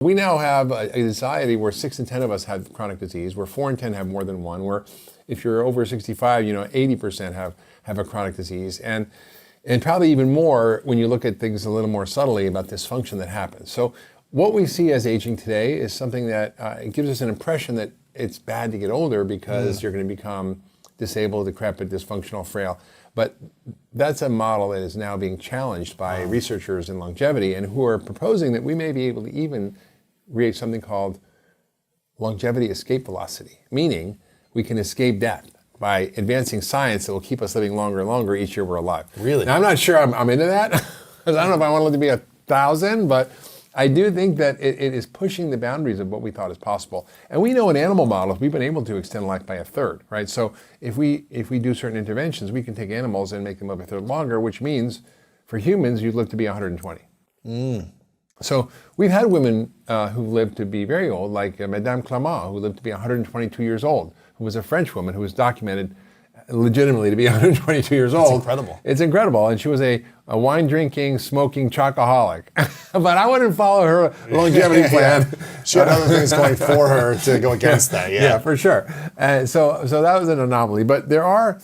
We now have a society where 6 in 10 of us have chronic disease, where 4 in 10 have more than one, where if you're over 65, 80% have a chronic disease, and probably even more when you look at things a little more subtly about dysfunction that happens. So what we see as aging today is something that it gives us an impression that it's bad to get older because you're going to become disabled, decrepit, dysfunctional, frail. But that's a model that is now being challenged by researchers in longevity, and who are proposing that we may be able to even create something called longevity escape velocity, meaning we can escape death by advancing science that will keep us living longer and longer each year we're alive. Really? Now, I'm not sure I'm into that, because I don't know if I want it to be 1,000, but I do think that it is pushing the boundaries of what we thought is possible. And we know in animal models, we've been able to extend life by 1/3, right? So if we do certain interventions, we can take animals and make them live 1/3 longer, which means for humans, you'd live to be 120. So we've had women who lived to be very old, like Madame Clément, who lived to be 122 years old, who was a French woman who was documented legitimately to be 122 years old. It's incredible. It's incredible. And she was a wine drinking, smoking chocoholic. But I wouldn't follow her longevity plan. She had other things going for her to go against that. Yeah, for sure. And so that was an anomaly. But there are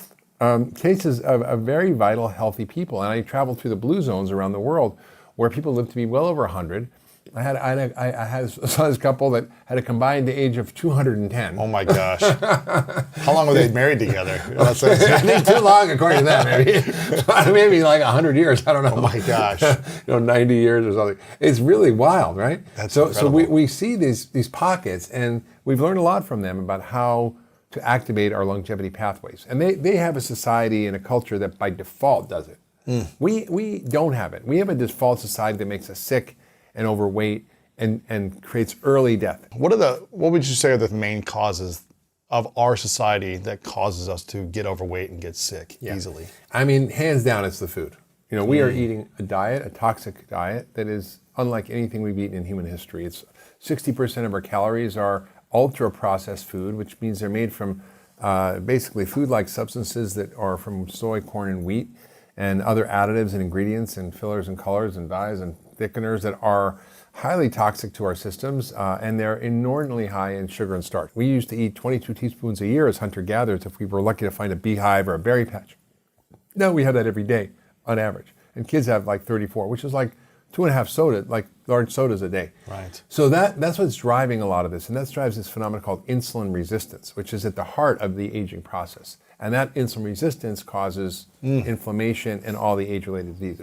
cases of very vital, healthy people. And I traveled through the blue zones around the world where people lived to be well over 100. I saw this couple that had a combined age of 210. Oh my gosh. How long were they married together? I think too long, according to that, maybe. Maybe like 100 years, I don't know. Oh my gosh. 90 years or something. It's really wild, right? That's so incredible. So we see these pockets, and we've learned a lot from them about how to activate our longevity pathways. And they have a society and a culture that by default does it. We don't have it. We have a default society that makes us sick and overweight and creates early death. What would you say are the main causes of our society that causes us to get overweight and get sick easily? I mean, hands down, it's the food. We are eating a toxic diet that is unlike anything we've eaten in human history. It's 60% of our calories are ultra processed food, which means they're made from basically food-like substances that are from soy, corn, and wheat, and other additives and ingredients and fillers and colors and dyes and thickeners that are highly toxic to our systems, and they're inordinately high in sugar and starch. We used to eat 22 teaspoons a year as hunter-gatherers if we were lucky to find a beehive or a berry patch. Now we have that every day on average. And kids have like 34, which is like 2.5 large sodas a day. Right. So that's what's driving a lot of this, and that drives this phenomenon called insulin resistance, which is at the heart of the aging process. And that insulin resistance causes inflammation and all the age-related diseases.